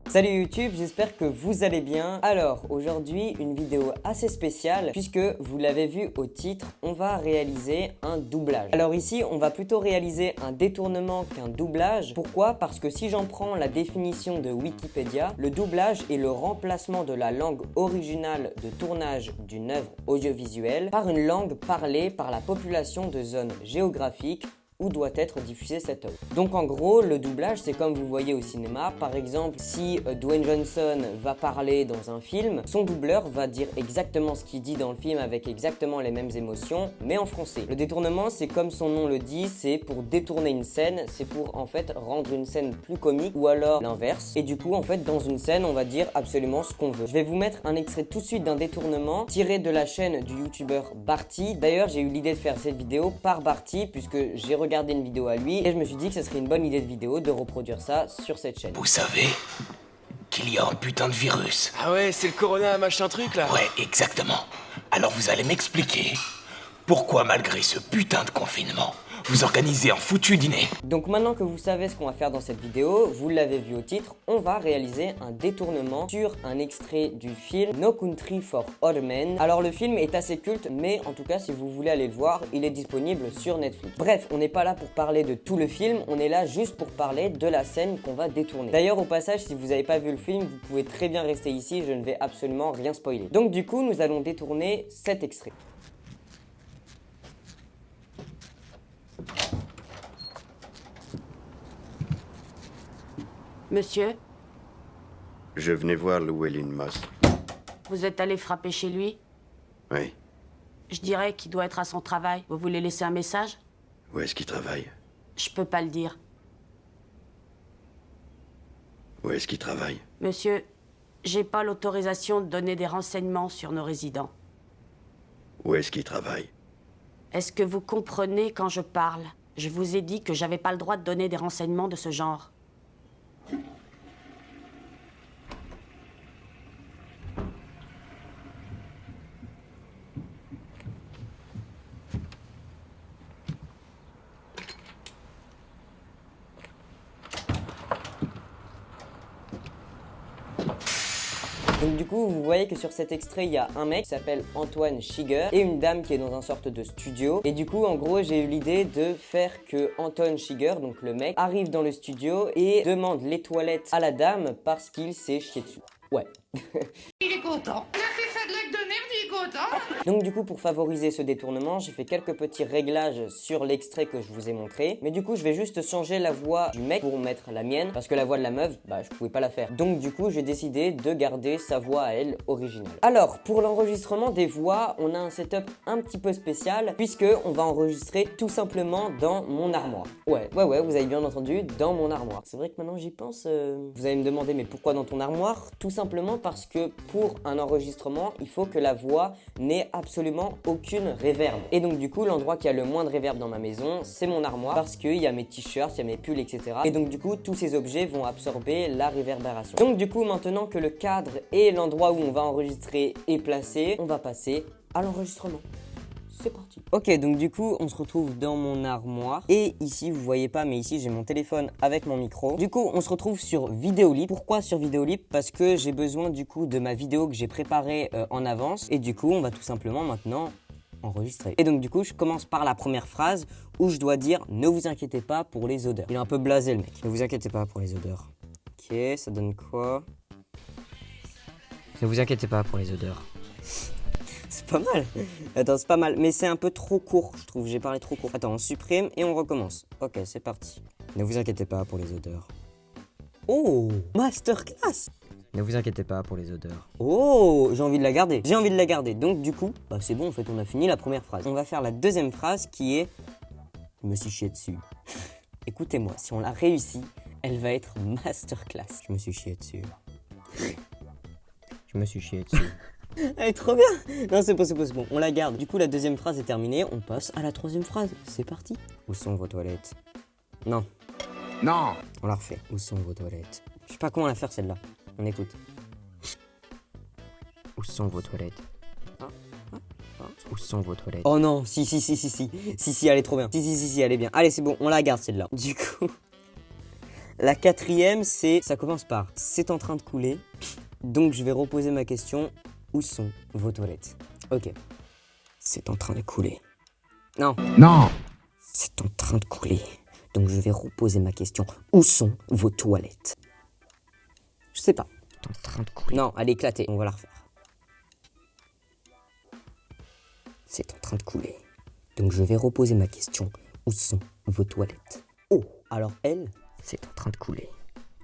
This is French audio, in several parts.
Salut YouTube, j'espère que vous allez bien. Alors aujourd'hui une vidéo assez spéciale puisque vous l'avez vu au titre, on va réaliser un doublage. Alors ici on va plutôt réaliser un détournement qu'un doublage. Pourquoi? Parce que si j'en prends la définition de Wikipédia, le doublage est le remplacement de la langue originale de tournage d'une œuvre audiovisuelle par une langue parlée par la population de zones géographiques où doit être diffusée cette œuvre. Donc en gros, le doublage, c'est comme vous voyez au cinéma. Par exemple, si Dwayne Johnson va parler dans un film, son doubleur va dire exactement ce qu'il dit dans le film avec exactement les mêmes émotions, mais en français. Le détournement, c'est comme son nom le dit, c'est pour détourner une scène, c'est pour en fait rendre une scène plus comique ou alors l'inverse. Et du coup, en fait, dans une scène, on va dire absolument ce qu'on veut. Je vais vous mettre un extrait tout de suite d'un détournement tiré de la chaîne du youtubeur Barty. D'ailleurs, j'ai eu l'idée de faire cette vidéo par Barty puisque j'ai regardé une vidéo à lui et je me suis dit que ce serait une bonne idée de vidéo de reproduire ça sur cette chaîne. Vous savez qu'il y a un putain de virus. Ah ouais, c'est le corona machin truc là. Ouais, exactement. Alors vous allez m'expliquer pourquoi malgré ce putain de confinement, vous organisez un foutu dîner. Donc maintenant que vous savez ce qu'on va faire dans cette vidéo, vous l'avez vu au titre, on va réaliser un détournement sur un extrait du film No Country for Old Men. Alors le film est assez culte, mais en tout cas si vous voulez aller le voir, il est disponible sur Netflix. Bref, on n'est pas là pour parler de tout le film, on est là juste pour parler de la scène qu'on va détourner. D'ailleurs au passage, si vous n'avez pas vu le film, vous pouvez très bien rester ici, je ne vais absolument rien spoiler. Donc du coup, nous allons détourner cet extrait. Monsieur, Je venais voir Llewellyn Moss. vous êtes allé frapper chez lui? Oui. Je dirais qu'il doit être à son travail. Vous voulez laisser un message? Où est-ce qu'il travaille? Je peux pas le dire. Où est-ce qu'il travaille? Monsieur, j'ai pas l'autorisation de donner des renseignements sur nos résidents. Où est-ce qu'il travaille? Est-ce que vous comprenez quand je parle? Je vous ai dit que j'avais pas le droit de donner des renseignements de ce genre. Donc du coup, vous voyez que sur cet extrait, il y a un mec qui s'appelle Antoine Shiger et une dame qui est dans un sorte de studio. Et du coup, en gros, j'ai eu l'idée de faire que Antoine Shiger, donc le mec, arrive dans le studio et demande les toilettes à la dame parce qu'il s'est chié dessus. Ouais. Il est content. Il a fait ça de l'acte de nerf, il est content. Donc du coup, pour favoriser ce détournement, j'ai fait quelques petits réglages sur l'extrait que je vous ai montré. Mais du coup, je vais juste changer la voix du mec pour mettre la mienne, parce que la voix de la meuf, bah je pouvais pas la faire. Donc du coup, j'ai décidé de garder sa voix à elle originale. Alors, pour l'enregistrement des voix, on a un setup un petit peu spécial, puisque on va enregistrer tout simplement dans mon armoire. Ouais, vous avez bien entendu, dans mon armoire. C'est vrai que maintenant j'y pense, vous allez me demander, mais pourquoi dans ton armoire? Tout simplement parce que pour un enregistrement, il faut que la voix n'ait absolument aucune réverb. Et donc du coup, l'endroit qui a le moins de réverb dans ma maison, c'est mon armoire, parce qu'il y a mes t-shirts, il y a mes pulls, etc. Et donc du coup, tous ces objets vont absorber la réverbération. Donc du coup, maintenant que le cadre et l'endroit où on va enregistrer est placé, on va passer à l'enregistrement. C'est parti. Ok, donc du coup, on se retrouve dans mon armoire. Et ici, vous voyez pas, mais ici, j'ai mon téléphone avec mon micro. Du coup, on se retrouve sur Vidéolib. Pourquoi sur Vidéolib? Parce que j'ai besoin du coup de ma vidéo que j'ai préparée en avance. Et du coup, on va tout simplement maintenant enregistrer. Et donc du coup, je commence par la première phrase où je dois dire « Ne vous inquiétez pas pour les odeurs ». Il est un peu blasé le mec. Ne vous inquiétez pas pour les odeurs. Ok, ça donne quoi? Ne vous inquiétez pas pour les odeurs. C'est pas mal. Attends, c'est pas mal. Mais c'est un peu trop court, je trouve. J'ai parlé trop court. Attends, on supprime et on recommence. Ok, c'est parti. Ne vous inquiétez pas pour les odeurs. Oh, masterclass. Ne vous inquiétez pas pour les odeurs. Oh, j'ai envie de la garder. J'ai envie de la garder. Donc du coup, bah c'est bon, en fait, on a fini la première phrase. On va faire la deuxième phrase qui est « Je me suis chié dessus ». Écoutez-moi, si on l'a réussi, elle va être masterclass. Je me suis chié dessus. Je me suis chié dessus. Elle est trop bien. Non, c'est bon, on la garde. Du coup, la deuxième phrase est terminée, on passe à la troisième phrase. C'est parti. Où sont vos toilettes? Non. Non. On la refait. Où sont vos toilettes? Je sais pas comment la faire celle-là. On écoute. Où sont vos toilettes? Où sont vos toilettes? Oh non, si, elle est trop bien. Si, elle est bien. Allez, c'est bon, on la garde celle-là. Du coup, La quatrième, c'est... Ça commence par « C'est en train de couler ». Donc, je vais reposer ma question. Où sont vos toilettes? Ok. C'est en train de couler. Non. Non. C'est en train de couler. Donc, je vais reposer ma question. Où sont vos toilettes? Je sais pas. C'est en train de couler. Non, elle est éclatée. On va la refaire. C'est en train de couler. Donc, je vais reposer ma question. Où sont vos toilettes? Oh, alors elle, c'est en train de couler.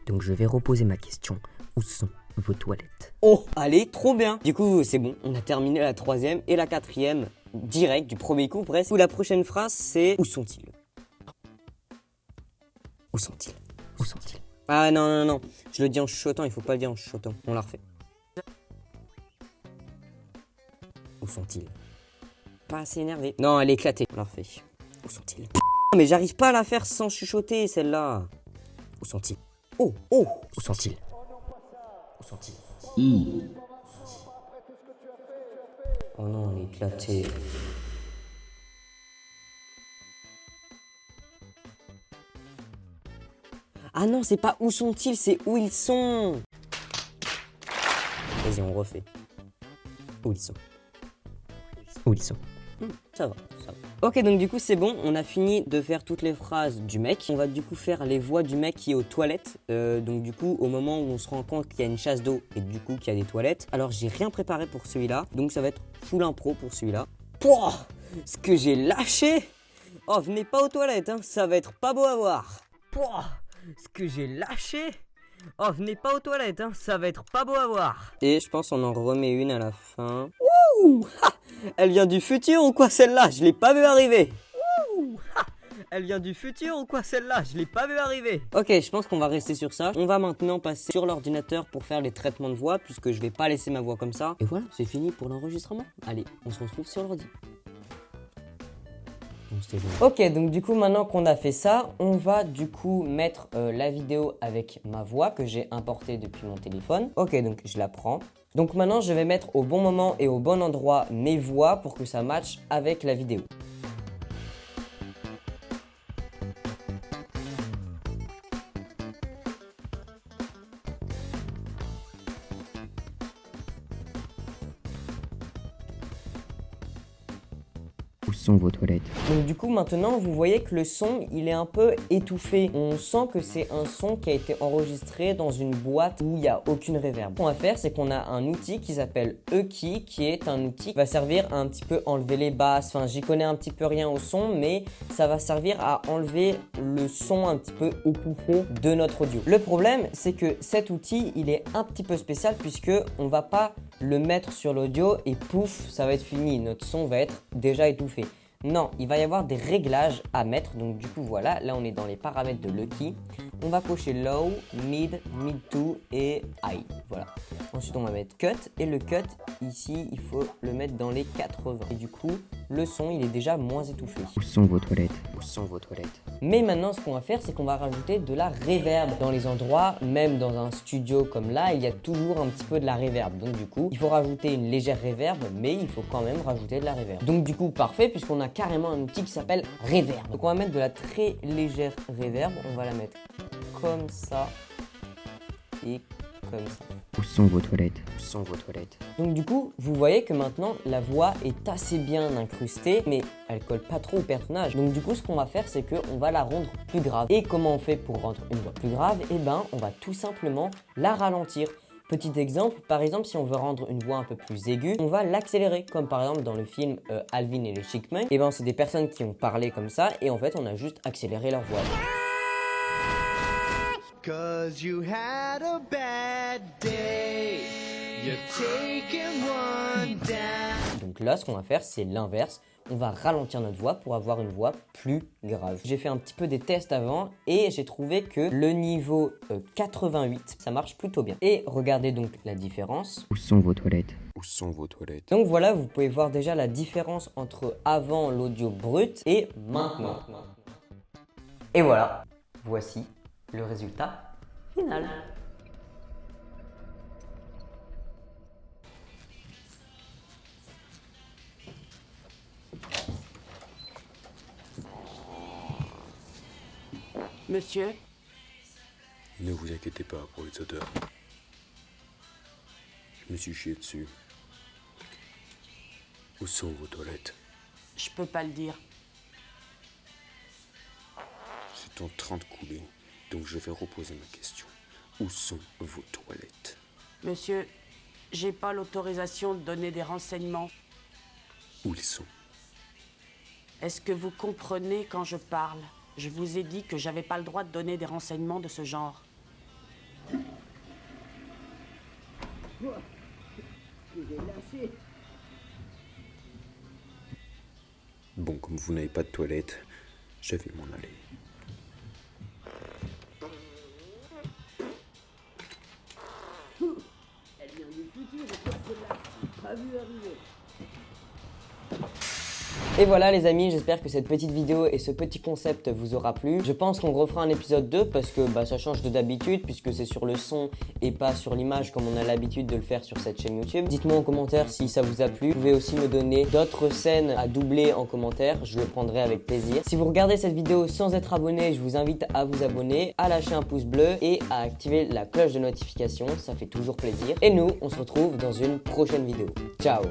Donc, je vais reposer ma question. Où sont vos toilettes? Oh, allez, trop bien. Du coup, c'est bon. On a terminé la troisième et la quatrième direct du premier coup presque. Où la prochaine phrase, c'est où sont-ils? Où sont-ils? Où sont-ils? Ah non, non, non. Je le dis en chuchotant, il faut pas le dire en chuchotant. On la refait. Où sont-ils? Pas assez énervé. Non, elle est éclatée. On la refait. Où sont-ils? Mais j'arrive pas à la faire sans chuchoter, celle-là. Où sont-ils? Oh, oh. Où sont-ils? Où sont-ils? Oh non, elle est éclatée. Ah non, c'est pas où sont-ils, c'est où ils sont. Vas-y, on refait. Où ils sont? Où ils sont? Ça va, ça va. Ok, donc du coup, c'est bon. On a fini de faire toutes les phrases du mec. On va du coup faire les voix du mec qui est aux toilettes. Donc du coup, au moment où on se rend compte qu'il y a une chasse d'eau et du coup qu'il y a des toilettes. Alors, j'ai rien préparé pour celui-là. Donc ça va être full impro pour celui-là. Pouah, ce que j'ai lâché. Oh, venez pas aux toilettes, hein. Ça va être pas beau à voir. Pouah, ce que j'ai lâché. Oh, venez pas aux toilettes, hein. Ça va être pas beau à voir. Et je pense qu'on en remet une à la fin. Ouh, ha, elle vient du futur ou quoi celle-là? Je l'ai pas vu arriver. Ouh, ha, elle vient du futur ou quoi celle-là? Je l'ai pas vu arriver. Ok, je pense qu'on va rester sur ça. On va maintenant passer sur l'ordinateur pour faire les traitements de voix puisque je vais pas laisser ma voix comme ça. Et voilà, c'est fini pour l'enregistrement. Allez, on se retrouve sur l'ordi. Ok, donc du coup maintenant qu'on a fait ça, on va du coup mettre la vidéo avec ma voix que j'ai importée depuis mon téléphone. Ok, donc je la prends. Donc maintenant je vais mettre au bon moment et au bon endroit mes voix pour que ça matche avec la vidéo. Où sont vos toilettes? Donc du coup maintenant vous voyez que le son il est un peu étouffé. On sent que c'est un son qui a été enregistré dans une boîte où il n'y a aucune reverb. Ce qu'on va faire c'est qu'on a un outil qui s'appelle Eukey qui est un outil qui va servir à un petit peu enlever les basses. Enfin j'y connais un petit peu rien au son mais ça va servir à enlever le son un petit peu étouffé de notre audio. Le problème c'est que cet outil il est un petit peu spécial puisque on va pas le mettre sur l'audio et pouf ça va être fini. Notre son va être déjà étouffé. Non, il va y avoir des réglages à mettre. Donc du coup voilà, là on est dans les paramètres de Eukey. On va cocher low, mid, mid to et high. Voilà. Ensuite on va mettre cut et le cut ici il faut le mettre dans les 80. Et du coup le son il est déjà moins étouffé. Où sont vos toilettes? Où sont vos toilettes? Mais maintenant ce qu'on va faire c'est qu'on va rajouter de la reverb dans les endroits, même dans un studio comme là, il y a toujours un petit peu de la reverb. Donc du coup il faut rajouter une légère reverb mais il faut quand même rajouter de la reverb. Donc du coup parfait puisqu'on a carrément un outil qui s'appelle reverb. Donc on va mettre de la très légère reverb, on va la mettre comme ça et comme ça. Où sont vos toilettes? Où sont vos toilettes? Donc du coup, vous voyez que maintenant la voix est assez bien incrustée, mais elle colle pas trop au personnage. Donc du coup, ce qu'on va faire, c'est qu'on va la rendre plus grave. Et comment on fait pour rendre une voix plus grave? Eh ben, on va tout simplement la ralentir. Petit exemple, par exemple, si on veut rendre une voix un peu plus aiguë, on va l'accélérer, comme par exemple dans le film Alvin et les Chipmunks. Et ben, c'est des personnes qui ont parlé comme ça, et en fait, on a juste accéléré leur voix. Cause you had a bad day, you're taking one down. Donc là, ce qu'on va faire, c'est l'inverse. On va ralentir notre voix pour avoir une voix plus grave. J'ai fait un petit peu des tests avant et j'ai trouvé que le niveau 88, ça marche plutôt bien. Et regardez donc la différence. Où sont vos toilettes? Où sont vos toilettes? Donc voilà, vous pouvez voir déjà la différence entre avant l'audio brut et maintenant. Et voilà, voici le résultat final. Monsieur, Ne vous inquiétez pas pour les odeurs. Je me suis chié dessus. Où sont vos toilettes? Je peux pas le dire. C'est en train de couler, donc je vais reposer ma question. Où sont vos toilettes? Monsieur, j'ai pas l'autorisation de donner des renseignements. Où ils sont? Est-ce que vous comprenez quand je parle? Je vous ai dit que j'avais pas le droit de donner des renseignements de ce genre. Bon, comme vous n'avez pas de toilette, je vais m'en aller. Et voilà les amis, j'espère que cette petite vidéo et ce petit concept vous aura plu. Je pense qu'on refera un épisode 2 parce que ça change de d'habitude puisque c'est sur le son et pas sur l'image comme on a l'habitude de le faire sur cette chaîne YouTube. Dites-moi en commentaire si ça vous a plu. Vous pouvez aussi me donner d'autres scènes à doubler en commentaire, je le prendrai avec plaisir. Si vous regardez cette vidéo sans être abonné, je vous invite à vous abonner, à lâcher un pouce bleu et à activer la cloche de notification, ça fait toujours plaisir. Et nous, on se retrouve dans une prochaine vidéo. Ciao!